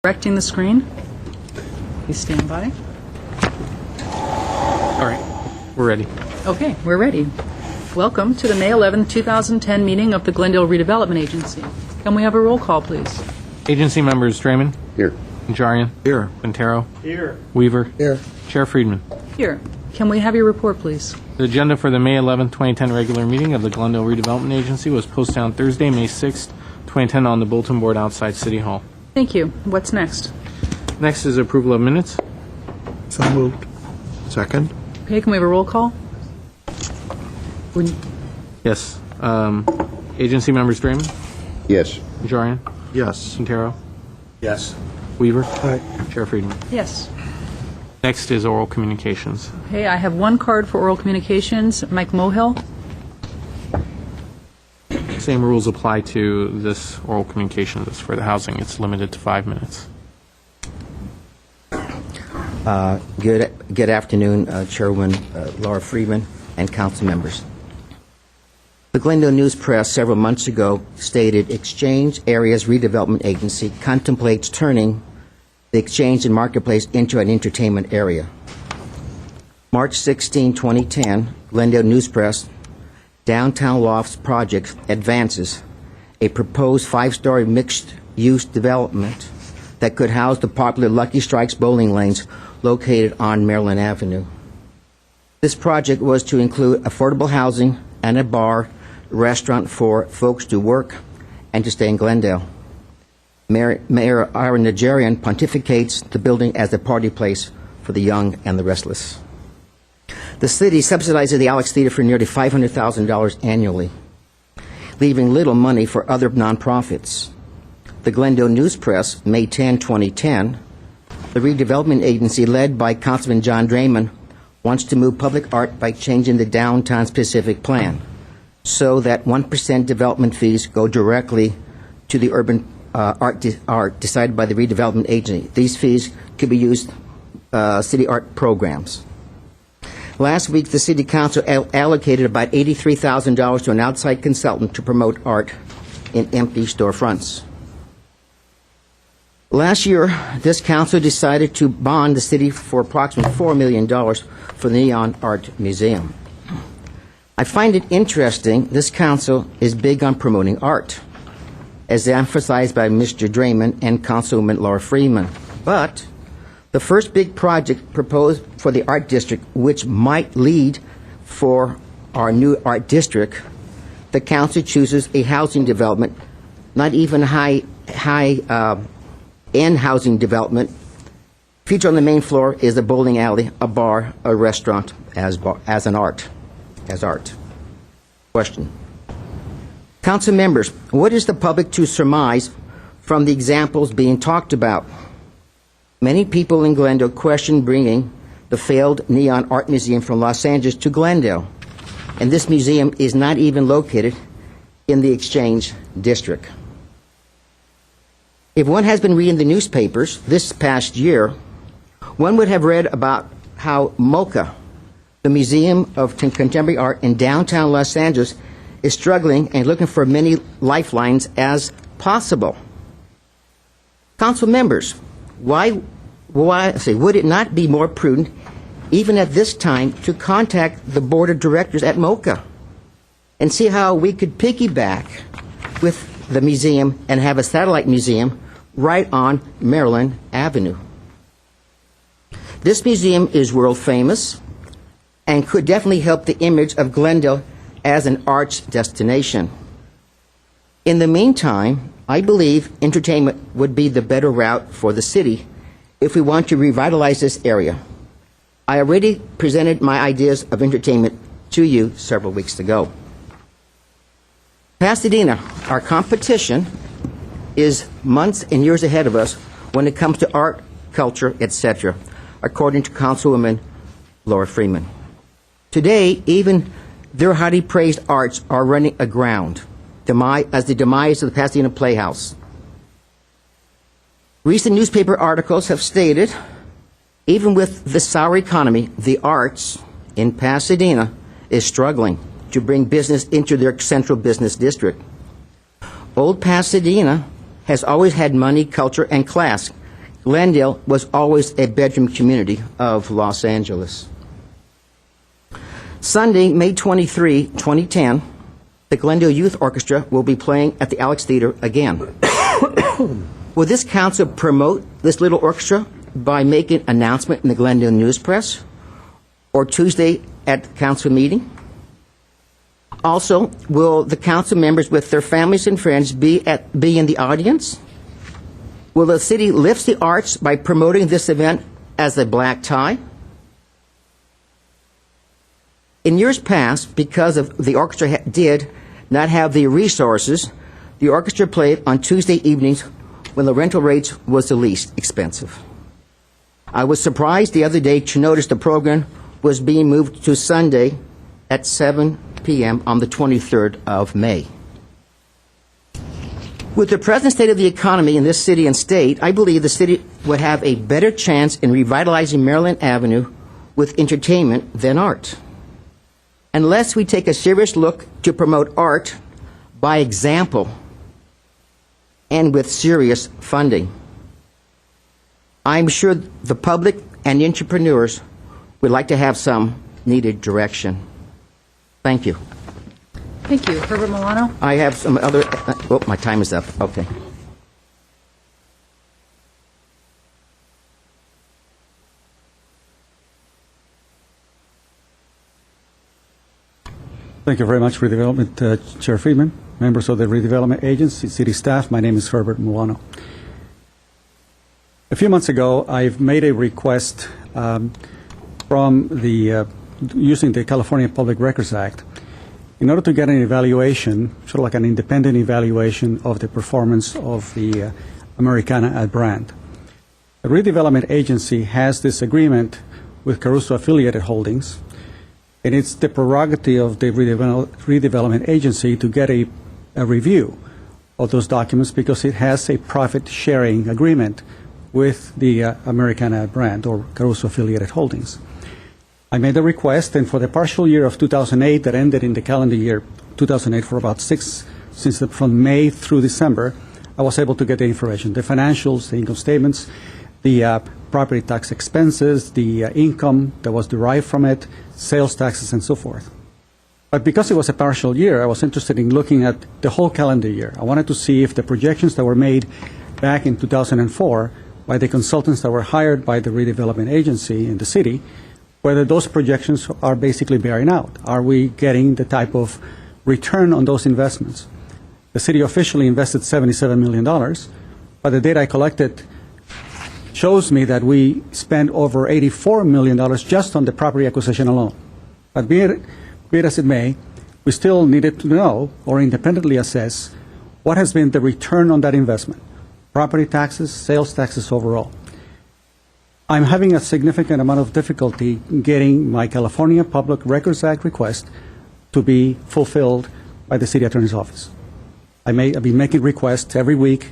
Correcting the screen. Please stand by. All right, we're ready. Okay, we're ready. Welcome to the May 11, 2010 meeting of the Glendale Redevelopment Agency. Can we have a roll call, please? Agency members Draymond. Here. Najarian. Here. Quintero. Here. Weaver. Here. Chair Friedman. Here. Can we have your report, please? The agenda for the May 11, 2010 regular meeting of the Glendale Redevelopment Agency was posted on Thursday, May 6, 2010 on the bulletin board outside City Hall. Thank you. What's next? Next is approval of minutes. So moved. Second. Okay, can we have a roll call? Yes. Agency members Draymond. Yes. Najarian. Yes. Quintero. Yes. Weaver. Aye. Chair Friedman. Yes. Next is oral communications. Okay, I have one card for oral communications. Mike Mohill. Same rules apply to this oral communication as for the housing. It's limited to 5 minutes. Good afternoon, Chairwoman Laura Friedman and council members. The Glendale News Press several months ago stated Exchange Areas Redevelopment Agency contemplates turning the Exchange and Marketplace into an entertainment area. March 16, 2010, Glendale News Press Downtown Lofts Project advances a proposed 5-story mixed-use development that could house the popular Lucky Strikes bowling lanes located on Maryland Avenue. This project was to include affordable housing and a bar, restaurant for folks to work and to stay in Glendale. Mayor Ira Najarian pontificates the building as a party place for the young and the restless. The city subsidizes the Alex Theater for nearly $500,000 annually, leaving little money for other nonprofits. The Glendale News Press, May 10, 2010, the redevelopment agency led by Councilman John Draymond wants to move public art by changing the downtown specific plan so that 1% development fees go directly to the urban art decided by the redevelopment agency. These fees could be used city art programs. Last week, the City Council allocated about $83,000 to an outside consultant to promote art in empty storefronts. Last year, this council decided to bond the city for approximately $4 million for the Neon Art Museum. I find it interesting this council is big on promoting art, as emphasized by Mr. Draymond and Councilwoman Laura Freeman. But the first big project proposed for the art district, which might lead for our new art district, the council chooses a housing development, not even high-end housing development. Featured on the main floor is a bowling alley, a bar, a restaurant as art. Question. Council members, what is the public to surmise from the examples being talked about? Many people in Glendale question bringing the failed Neon Art Museum from Los Angeles to Glendale, and this museum is not even located in the Exchange District. If one has been reading the newspapers this past year, one would have read about how MoCA, the Museum of Contemporary Art in downtown Los Angeles, is struggling and looking for many lifelines as possible. Council members, would it not be more prudent, even at this time, to contact the board of directors at MoCA and see how we could piggyback with the museum and have a satellite museum right on Maryland Avenue? This museum is world famous and could definitely help the image of Glendale as an arts destination. In the meantime, I believe entertainment would be the better route for the city if we want to revitalize this area. I already presented my ideas of entertainment to you several weeks ago. Pasadena, our competition is months and years ahead of us when it comes to art, culture, etc., according to Councilwoman Laura Freeman. Today, even their highly praised arts are running aground as the demise of the Pasadena Playhouse. Recent newspaper articles have stated, even with the sour economy, the arts in Pasadena is struggling to bring business into their central business district. Old Pasadena has always had money, culture, and class, Glendale was always a bedroom community of Los Angeles. Sunday, May 23, 2010, the Glendale Youth Orchestra will be playing at the Alex Theater again. Will this council promote this little orchestra by making an announcement in the Glendale News Press or Tuesday at the council meeting? Also, will the council members with their families and friends be in the audience? Will the city lift the arts by promoting this event as a black tie? In years past, because of the orchestra did not have the resources, the orchestra played on Tuesday evenings when the rental rates was the least expensive. I was surprised the other day to notice the program was being moved to Sunday at 7 p.m. on the 23rd of May. With the present state of the economy in this city and state, I believe the city would have a better chance in revitalizing Maryland Avenue with entertainment than art. Unless we take a serious look to promote art by example and with serious funding, I'm sure the public and entrepreneurs would like to have some needed direction. Thank you. Thank you. Herbert Milano? I have some other... oh, my time is up. Okay. Thank you very much, Redevelopment Chair Friedman, members of the Redevelopment Agency, city staff. My name is Herbert Milano. A few months ago, I've made a request from the using the California Public Records Act in order to get an evaluation, sort of like an independent evaluation of the performance of the Americana ad brand. The Redevelopment Agency has this agreement with Caruso Affiliated Holdings, and it's the prerogative of the Redevelopment Agency to get a review of those documents because it has a profit-sharing agreement with the Americana ad brand or Caruso Affiliated Holdings. I made a request, and for the partial year of 2008 that ended in the calendar year 2008 for about from May through December, I was able to get the information, the financials, the income statements, the property tax expenses, the income that was derived from it, sales taxes, and so forth. But because it was a partial year, I was interested in looking at the whole calendar year. I wanted to see if the projections that were made back in 2004 by the consultants that were hired by the Redevelopment Agency in the city, whether those projections are basically bearing out. Are we getting the type of return on those investments? The city officially invested $77 million, but the data I collected shows me that we spent over $84 million just on the property acquisition alone. But be it as it may, we still needed to know or independently assess what has been the return on that investment, property taxes, sales taxes overall. I'm having a significant amount of difficulty getting my California Public Records Act request to be fulfilled by the city attorney's office. I've been making requests every week,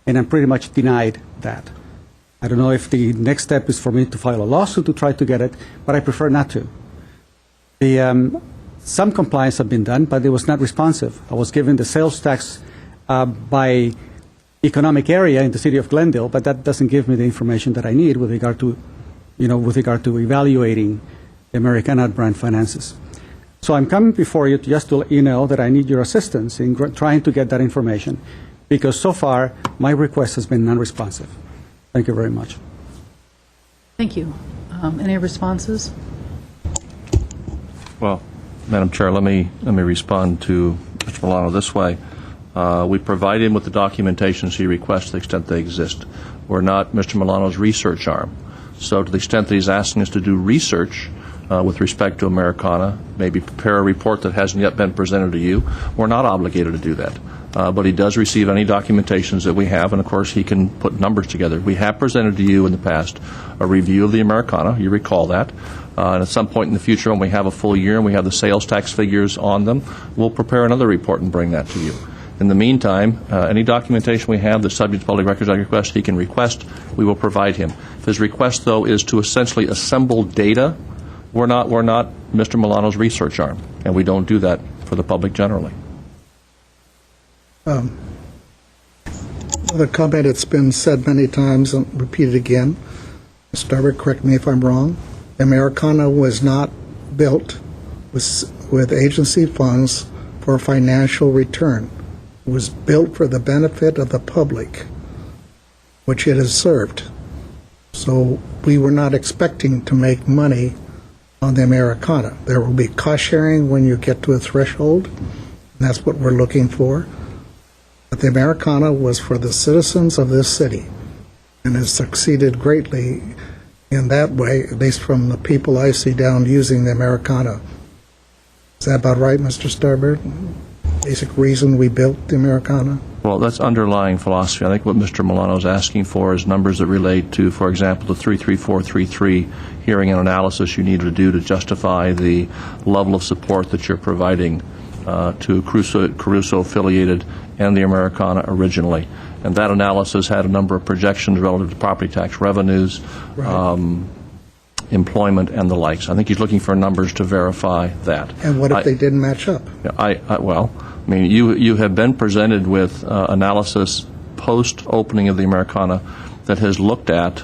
and I'm pretty much denied that. I don't know if the next step is for me to file a lawsuit to try to get it, but I prefer not to. Some compliance have been done, but it was not responsive. I was given the sales tax by economic area in the city of Glendale, but that doesn't give me the information that I need with regard to, evaluating the Americana brand finances. So I'm coming before you just to let you know that I need your assistance in trying to get that information, because so far my request has been non-responsive. Thank you very much. Thank you. Any responses? Well, Madam Chair, let me respond to Mr. Milano this way. We provide him with the documentations he requests to the extent they exist. We're not Mr. Milano's research arm. So to the extent that he's asking us to do research with respect to Americana, maybe prepare a report that hasn't yet been presented to you, we're not obligated to do that. But he does receive any documentations that we have, and of course he can put numbers together. We have presented to you in the past a review of the Americana. You recall that. And at some point in the future, when we have a full year and we have the sales tax figures on them, we'll prepare another report and bring that to you. In the meantime, any documentation we have, the subject to Public Records Act request, he can request. We will provide him. If his request, though, is to essentially assemble data, we're not Mr. Milano's research arm, and we don't do that for the public generally. The comment, it's been said many times and repeated again. Mr. Starbuck, correct me if I'm wrong. Americana was not built with agency funds for financial return. It was built for the benefit of the public, which it has served. So we were not expecting to make money on the Americana. There will be cost sharing when you get to a threshold, and that's what we're looking for. But the Americana was for the citizens of this city and has succeeded greatly in that way, at least from the people I see down using the Americana. Is that about right, Mr. Starbird? Basic reason we built the Americana? Well, that's underlying philosophy. I think what Mr. Milano is asking for is numbers that relate to, for example, the 33433 hearing and analysis you need to do to justify the level of support that you're providing to Caruso-affiliated and the Americana originally. And that analysis had a number of projections relative to property tax revenues, employment, and the likes. I think he's looking for numbers to verify that. And what if they didn't match up? I mean, you have been presented with analysis post-opening of the Americana that has looked at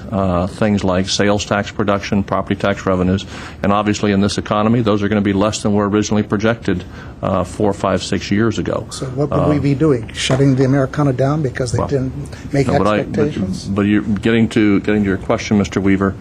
things like sales tax production, property tax revenues, and obviously in this economy, those are going to be less than were originally projected 4, 5, 6 years ago. So what would we be doing? Shutting the Americana down because they didn't make expectations? But you're getting to your question, Mr. Weaver.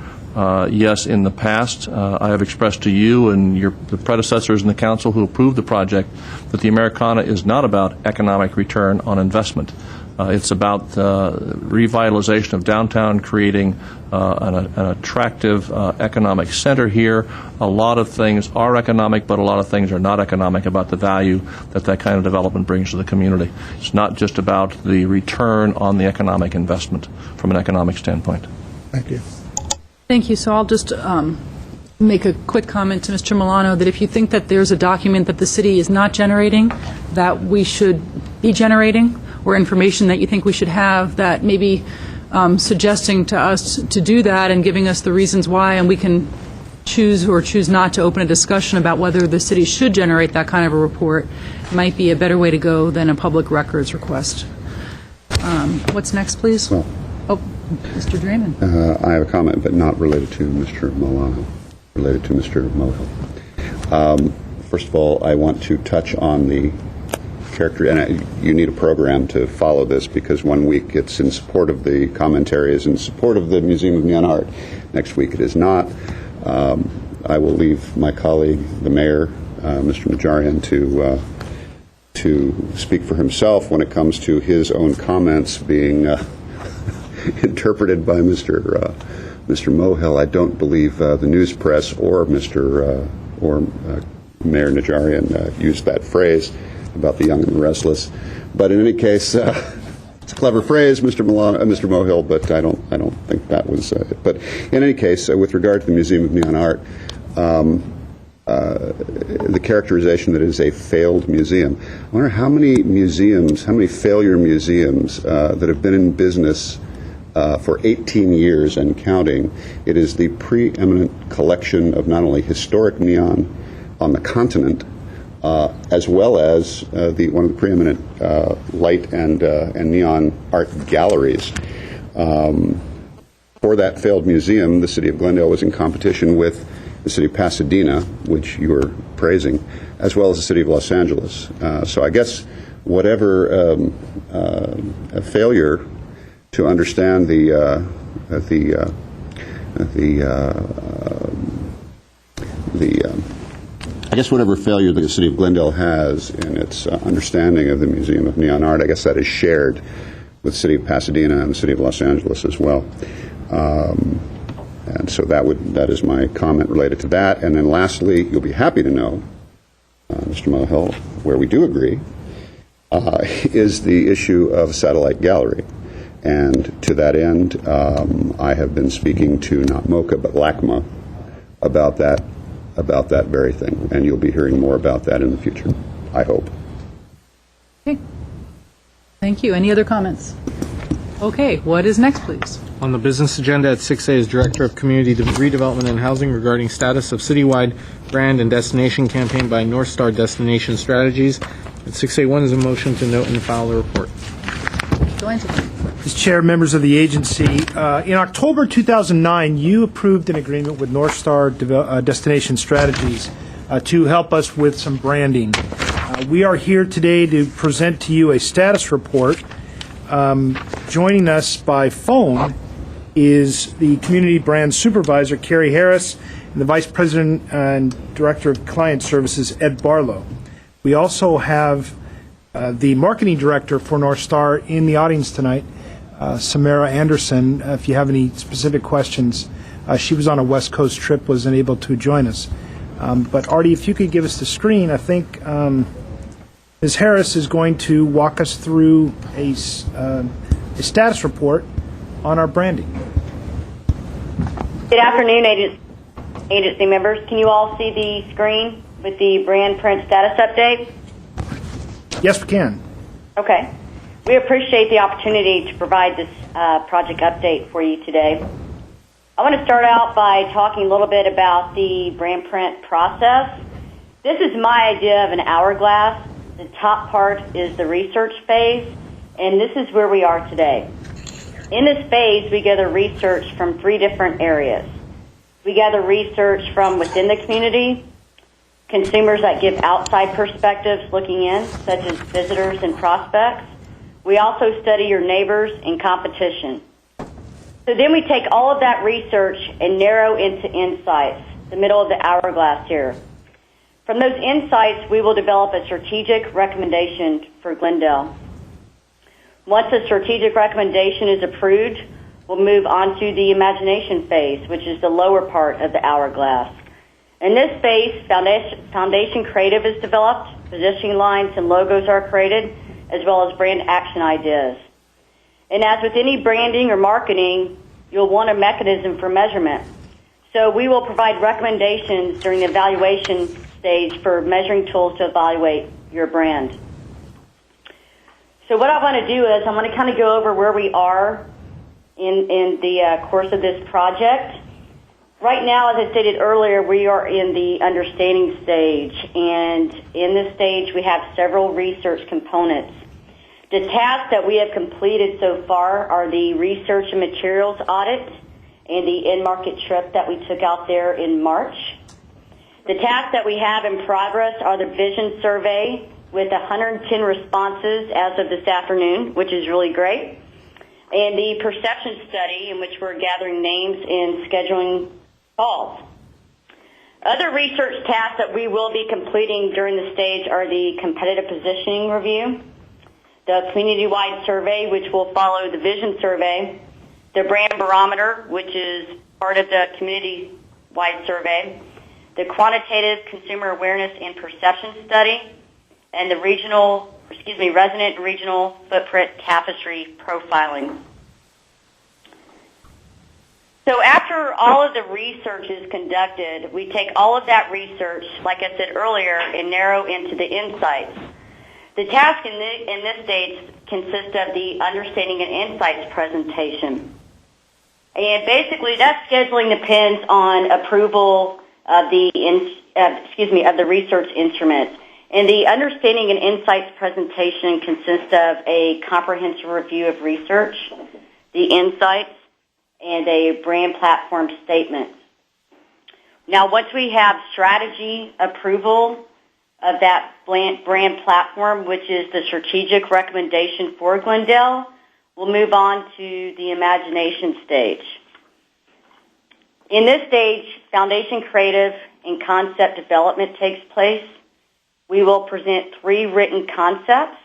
Yes, in the past, I have expressed to you and the predecessors in the council who approved the project that the Americana is not about economic return on investment. It's about revitalization of downtown, creating an attractive economic center here. A lot of things are economic, but a lot of things are not economic about the value that kind of development brings to the community. It's not just about the return on the economic investment from an economic standpoint. Thank you. Thank you. So I'll just make a quick comment to Mr. Milano that if you think that there's a document that the city is not generating that we should be generating, or information that you think we should have, that maybe suggesting to us to do that and giving us the reasons why, and we can choose or choose not to open a discussion about whether the city should generate that kind of a report, might be a better way to go than a public records request. What's next, please? Well, Mr. Draymond. I have a comment, but not related to Mr. Milano, related to Mr. Mohill. First of all, I want to touch on the character, and you need a program to follow this, because one week it's in support of the commentary, is in support of the Museum of Neon Art. Next week it is not. I will leave my colleague, the mayor, Mr. Najarian, to speak for himself when it comes to his own comments being interpreted by Mr. Mohill. I don't believe the news press or Mayor Najarian used that phrase about the young and the restless. But in any case, it's a clever phrase, Mr. Mohill, but I don't think that was it. But in any case, with regard to the Museum of Neon Art, the characterization that it is a failed museum. I wonder how many museums, how many failure museums that have been in business for 18 years and counting. It is the preeminent collection of not only historic neon on the continent, as well as one of the preeminent light and neon art galleries. For that failed museum, the city of Glendale was in competition with the city of Pasadena, which you were praising, as well as the city of Los Angeles. So I guess whatever a failure to understand I guess whatever failure the city of Glendale has in its understanding of the Museum of Neon Art, I guess that is shared with the city of Pasadena and the city of Los Angeles as well. And so that is my comment related to that. And then lastly, you'll be happy to know, Mr. Mohill, where we do agree, is the issue of satellite gallery. And to that end, I have been speaking to not MoCA but LACMA about that very thing, and you'll be hearing more about that in the future, I hope. Okay. Thank you. Any other comments? Okay. What is next, please? On the business agenda at 6A is Director of Community Redevelopment and Housing regarding status of citywide brand and destination campaign by North Star Destination Strategies. At 6A1 is a motion to note and file the report. Joanne. As Chair, members of the agency, in October 2009, you approved an agreement with North Star Destination Strategies to help us with some branding. We are here today to present to you a status report. Joining us by phone is the Community Brand Supervisor, Carrie Harris, and the Vice President and Director of Client Services, Ed Barlow. We also have the Marketing Director for North Star in the audience tonight, Samara Anderson. If you have any specific questions, she was on a West Coast trip, wasn't able to join us. But Artie, if you could give us the screen, I think Ms. Harris is going to walk us through a status report on our branding. Good afternoon, agency members. Can you all see the screen with the brand print status update? Yes, we can. Okay. We appreciate the opportunity to provide this project update for you today. I want to start out by talking a little bit about the brand print process. This is my idea of an hourglass. The top part is the research phase, and this is where we are today. In this phase, we gather research from 3 different areas. We gather research from within the community, consumers that give outside perspectives looking in, such as visitors and prospects. We also study your neighbors and competition. So then we take all of that research and narrow into insights, the middle of the hourglass here. From those insights, we will develop a strategic recommendation for Glendale. Once the strategic recommendation is approved, we'll move on to the imagination phase, which is the lower part of the hourglass. In this phase, foundation creative is developed, positioning lines and logos are created, as well as brand action ideas. And as with any branding or marketing, you'll want a mechanism for measurement. So we will provide recommendations during the evaluation stage for measuring tools to evaluate your brand. So what I want to do is I'm going to kind of go over where we are in the course of this project. Right now, as I stated earlier, we are in the understanding stage, and in this stage we have several research components. The tasks that we have completed so far are the research and materials audit and the in-market trip that we took out there in March. The tasks that we have in progress are the vision survey with 110 responses as of this afternoon, which is really great, and the perception study in which we're gathering names and scheduling calls. Other research tasks that we will be completing during the stage are the competitive positioning review, the community-wide survey, which will follow the vision survey, the brand barometer, which is part of the community-wide survey, the quantitative consumer awareness and perception study, and the resident and regional footprint tapestry profiling. So after all of the research is conducted, we take all of that research, like I said earlier, and narrow into the insights. The task in this stage consists of the understanding and insights presentation. And basically that scheduling depends on approval of the research instruments. And the understanding and insights presentation consists of a comprehensive review of research, the insights, and a brand platform statement. Now, once we have strategy approval of that brand platform, which is the strategic recommendation for Glendale, we'll move on to the imagination stage. In this stage, foundation creative and concept development takes place. We will present 3 written concepts,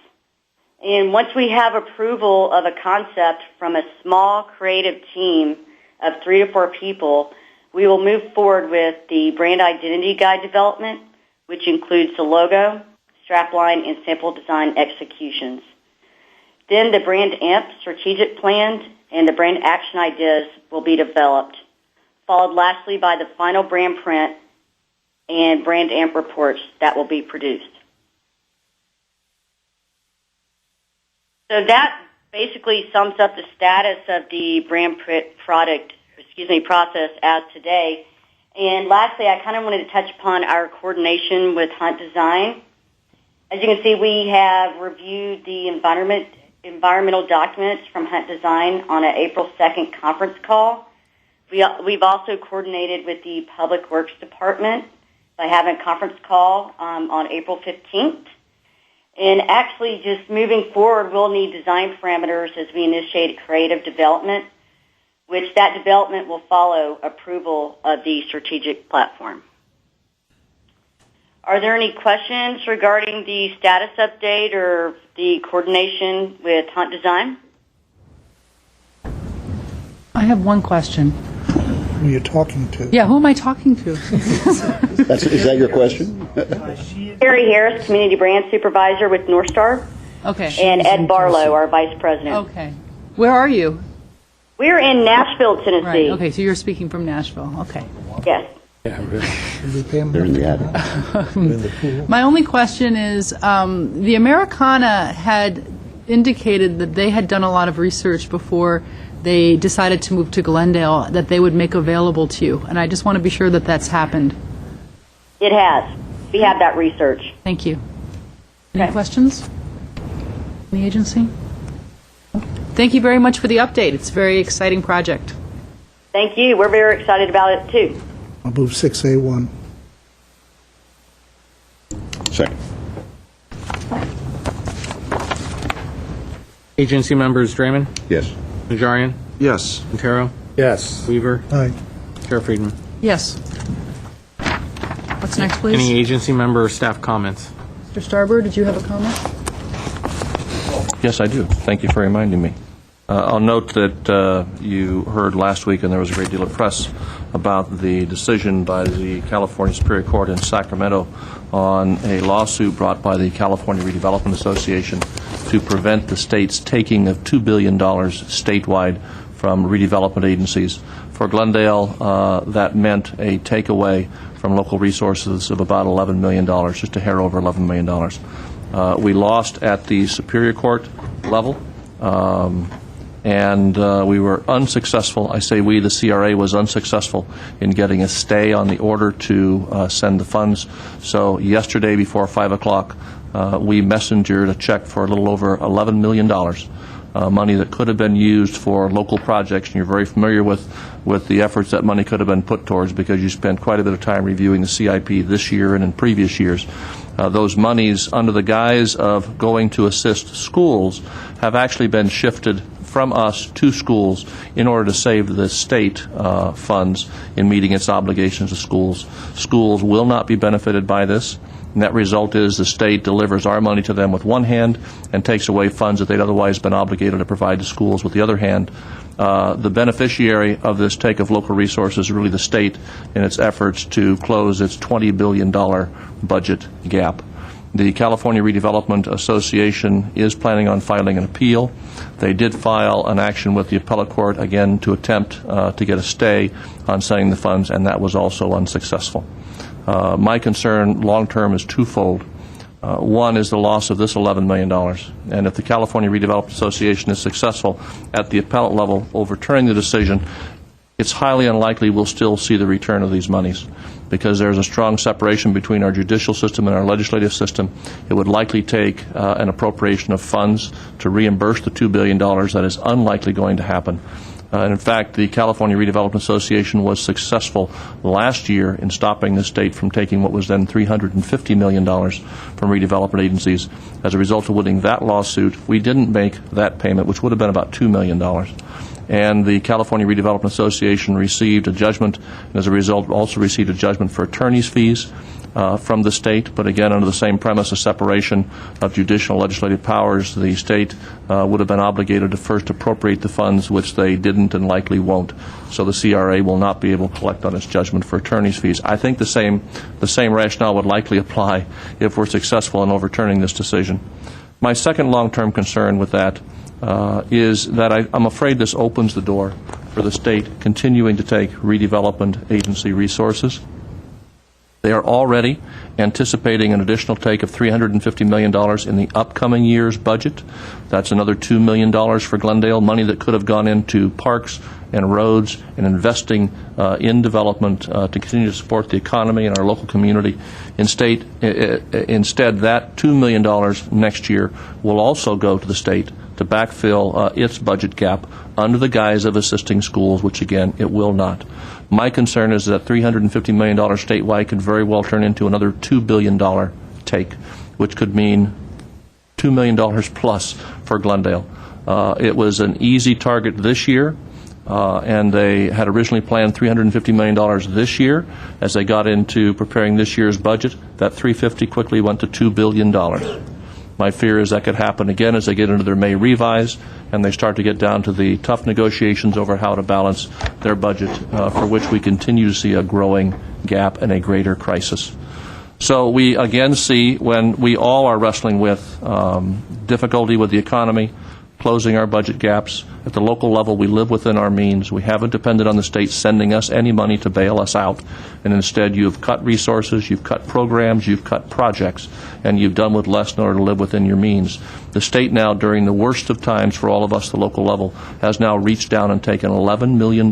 and once we have approval of a concept from a small creative team of 3 to 4 people, we will move forward with the brand identity guide development, which includes the logo, strapline, and sample design executions. Then the brand AMP strategic plan and the brand action ideas will be developed, followed lastly by the final brand print and brand AMP reports that will be produced. So that basically sums up the status of the brand print process as today. And lastly, I kind of wanted to touch upon our coordination with Hunt Design. As you can see, we have reviewed the environment environmental documents from Hunt Design on an April 2nd conference call. We've also coordinated with the Public Works Department by having a conference call on April 15th. And actually, just moving forward, we'll need design parameters as we initiate creative development, which that development will follow approval of the strategic platform. Are there any questions regarding the status update or the coordination with Hunt Design? I have one question. Who are you talking to? Yeah, who am I talking to? Is that your question? Terry Harris, Community Brand Supervisor with North Star, Okay. and Ed Barlow, our Vice President. Okay. Where are you? We're in Nashville, Tennessee. Right. Okay, so you're speaking from Nashville. Okay. Yes. They're in the attic. My only question is, the Americana had indicated that they had done a lot of research before they decided to move to Glendale that they would make available to you, and I just want to be sure that that's happened. It has. We have that research. Thank you. Any Okay. questions in the agency? Thank you very much for the update. It's a very exciting project. Thank you. We're very excited about it, too. I'll move 6A1. Second. Agency members Draymond, Yes. Najarian, Yes. Quintero, Yes. Weaver, Aye. Chair Friedman. Yes. What's next, please? Any agency member or staff comments? Mr. Starbird, did you have a comment? Yes, I do. Thank you for reminding me. I'll note that you heard last week, and there was a great deal of press about the decision by the California Superior Court in Sacramento on a lawsuit brought by the California Redevelopment Association to prevent the state's taking of $2 billion statewide from redevelopment agencies. For Glendale, that meant a takeaway from local resources of about $11 million, just a hair over $11 million. We lost at the Superior Court level, and we were unsuccessful. I say we, the CRA was unsuccessful in getting a stay on the order to send the funds. So yesterday before 5 o'clock, we messengered a check for a little over $11 million, money that could have been used for local projects, and you're very familiar with the efforts that money could have been put towards because you spent quite a bit of time reviewing the CIP this year and in previous years. Those monies, under the guise of going to assist schools, have actually been shifted from us to schools in order to save the state funds in meeting its obligations to schools. Schools will not be benefited by this. Net result is the state delivers our money to them with one hand and takes away funds that they'd otherwise been obligated to provide to schools with the other hand. The beneficiary of this take of local resources is really the state in its efforts to close its $20 billion budget gap. The California Redevelopment Association is planning on filing an appeal. They did file an action with the appellate court, again, to attempt to get a stay on sending the funds, and that was also unsuccessful. My concern long-term is twofold. One is the loss of this $11 million. And if the California Redevelopment Association is successful at the appellate level overturning the decision, it's highly unlikely we'll still see the return of these monies because there's a strong separation between our judicial system and our legislative system. It would likely take an appropriation of funds to reimburse the $2 billion. That is unlikely going to happen. And in fact, the California Redevelopment Association was successful last year in stopping the state from taking what was then $350 million from redevelopment agencies. As a result of winning that lawsuit, we didn't make that payment, which would have been about $2 million. And the California Redevelopment Association received a judgment, and as a result also received a judgment for attorney's fees from the state, but again under the same premise of separation of judicial and legislative powers. The state would have been obligated to first appropriate the funds, which they didn't and likely won't. So the CRA will not be able to collect on its judgment for attorney's fees. I think the same rationale would likely apply if we're successful in overturning this decision. My second long-term concern with that is that I'm afraid this opens the door for the state continuing to take redevelopment agency resources. They are already anticipating an additional take of $350 million in the upcoming year's budget. That's another $2 million for Glendale, money that could have gone into parks and roads and investing in development to continue to support the economy and our local community. Instead, that $2 million next year will also go to the state to backfill its budget gap under the guise of assisting schools, which, again, it will not. My concern is that $350 million statewide could very well turn into another $2 billion take, which could mean $2 million plus for Glendale. It was an easy target this year, and they had originally planned $350 million this year. As they got into preparing this year's budget, that $350 quickly went to $2 billion. My fear is that could happen again as they get into their May revise and they start to get down to the tough negotiations over how to balance their budget, for which we continue to see a growing gap and a greater crisis. So we again see, when we all are wrestling with difficulty with the economy, closing our budget gaps. At the local level, we live within our means. We haven't depended on the state sending us any money to bail us out. And instead, you've cut resources, you've cut programs, you've cut projects, and you've done with less in order to live within your means. The state now, during the worst of times for all of us, the local level, has now reached down and taken $11 million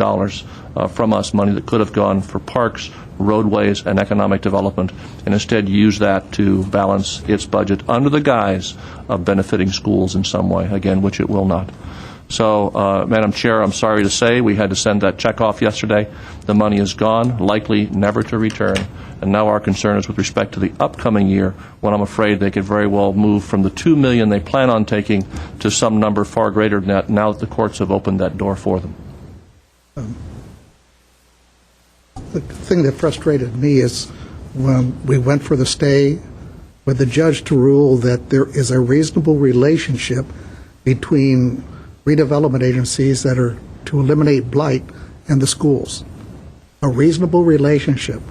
from us, money that could have gone for parks, roadways, and economic development, and instead use that to balance its budget under the guise of benefiting schools in some way, again, which it will not. So, Madam Chair, I'm sorry to say we had to send that check off yesterday. The money is gone, likely never to return, and now our concern is with respect to the upcoming year, when I'm afraid they could very well move from the $2 million they plan on taking to some number far greater than that, now that the courts have opened that door for them. The thing that frustrated me is when we went for the stay, with the judge to rule that there is a reasonable relationship between redevelopment agencies that are to eliminate blight and the schools. A reasonable relationship.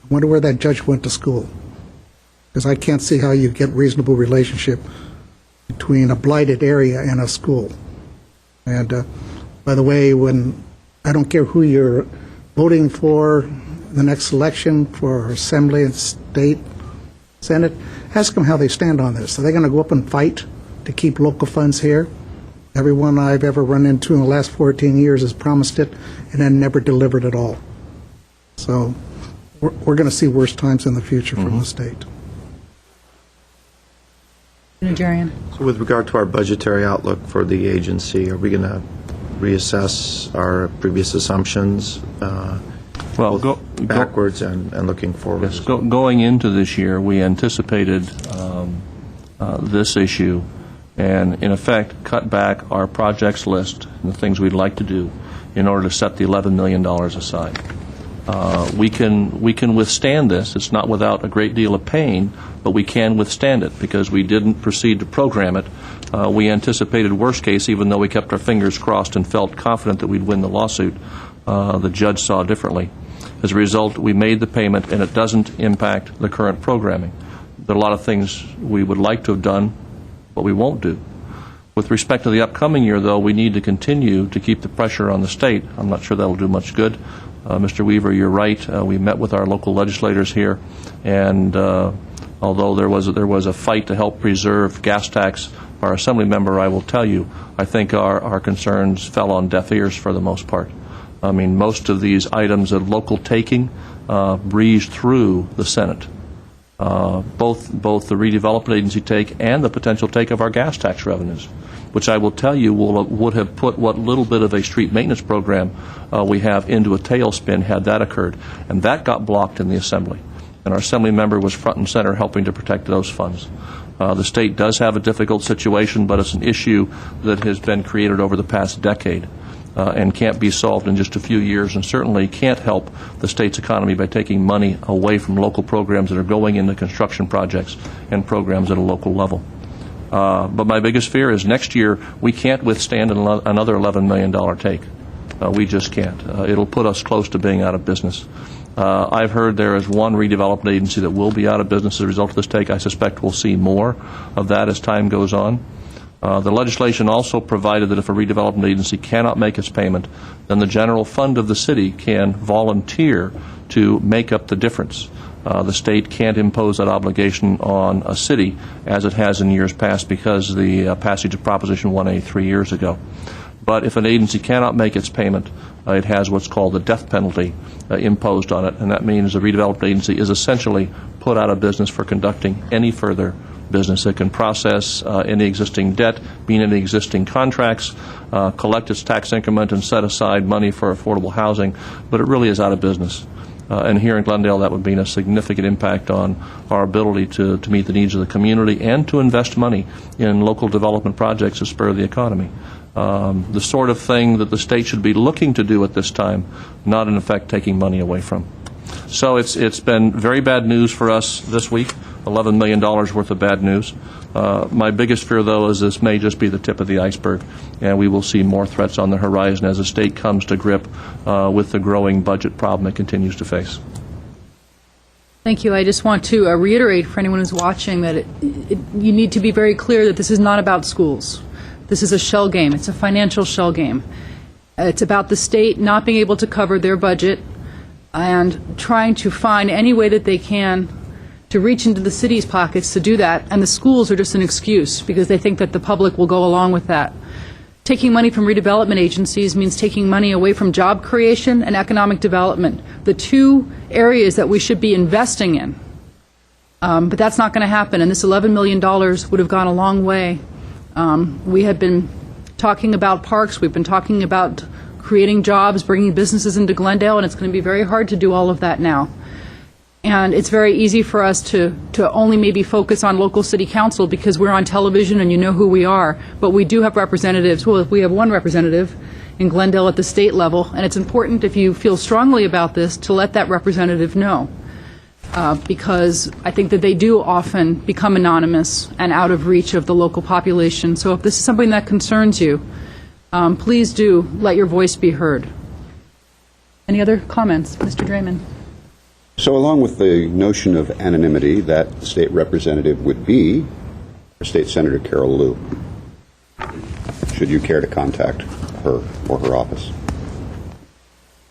I wonder where that judge went to school, because I can't see how you get reasonable relationship between a blighted area and a school. And by the way, when I don't care who you're voting for the next election for Assembly and State, Senate, ask them how they stand on this. Are they going to go up and fight to keep local funds here? Everyone I've ever run into in the last 14 years has promised it and then never delivered at all. So we're going to see worse times in the future from the state. Nigerian. So with regard to our budgetary outlook for the agency, are we going to reassess our previous assumptions, backwards and looking forward? Yes, going into this year, we anticipated this issue and, in effect, cut back our projects list and the things we'd like to do in order to set the $11 million aside. We can withstand this. It's not without a great deal of pain, but we can withstand it because we didn't proceed to program it. We anticipated worst case, even though we kept our fingers crossed and felt confident that we'd win the lawsuit. The judge saw differently. As a result, we made the payment, and it doesn't impact the current programming. There are a lot of things we would like to have done, but we won't do. With respect to the upcoming year, though, we need to continue to keep the pressure on the state. I'm not sure that'll do much good. Mr. Weaver, you're right. We met with our local legislators here, and although there was a fight to help preserve gas tax, our Assembly member, I will tell you, I think our concerns fell on deaf ears for the most part. I mean, most of these items of local taking breezed through the Senate. Both the redevelopment agency take and the potential take of our gas tax revenues, which I will tell you would have put what little bit of a street maintenance program we have into a tailspin had that occurred. And that got blocked in the Assembly. And our Assembly member was front and center helping to protect those funds. The state does have a difficult situation, but it's an issue that has been created over the past decade and can't be solved in just a few years, and certainly can't help the state's economy by taking money away from local programs that are going into construction projects and programs at a local level. But my biggest fear is next year we can't withstand another $11 million take. We just can't. It'll put us close to being out of business. I've heard there is one redevelopment agency that will be out of business as a result of this take. I suspect we'll see more of that as time goes on. The legislation also provided that if a redevelopment agency cannot make its payment, then the general fund of the city can volunteer to make up the difference. The state can't impose that obligation on a city as it has in years past because of the passage of Proposition 1A 3 years ago. But if an agency cannot make its payment, it has what's called the death penalty imposed on it, and that means the redevelopment agency is essentially put out of business for conducting any further business. It can process any existing debt, be in any existing contracts, collect its tax increment, and set aside money for affordable housing, but it really is out of business. And here in Glendale, that would mean a significant impact on our ability to meet the needs of the community and to invest money in local development projects to spur the economy. The sort of thing that the state should be looking to do at this time, not in effect taking money away from. So it's been very bad news for us this week, $11 million worth of bad news. My biggest fear, though, is this may just be the tip of the iceberg, and we will see more threats on the horizon as the state comes to grip with the growing budget problem it continues to face. Thank you. I just want to reiterate for anyone who's watching that you need to be very clear that this is not about schools. This is a shell game. It's a financial shell game. It's about the state not being able to cover their budget and trying to find any way that they can to reach into the city's pockets to do that, and the schools are just an excuse because they think that the public will go along with that. Taking money from redevelopment agencies means taking money away from job creation and economic development, the two areas that we should be investing in. But that's not going to happen, and this $11 million would have gone a long way. We have been talking about parks, we've been talking about creating jobs, bringing businesses into Glendale, and it's going to be very hard to do all of that now. And it's very easy for us to only maybe focus on local city council because we're on television and you know who we are. But we do have representatives. Well, we have one representative in Glendale at the state level. And it's important, if you feel strongly about this, to let that representative know. Because I think that they do often become anonymous and out of reach of the local population. So if this is something that concerns you, please do let your voice be heard. Any other comments? Mr. Draymond. So along with the notion of anonymity, that state representative would be State Senator Carol Liu, should you care to contact her or her office.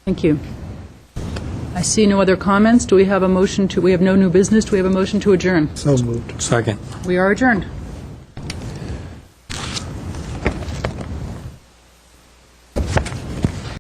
Thank you. I see no other comments. Do we have a motion to, we have no new business. Do we have a motion to adjourn? So moved. Second. We are adjourned.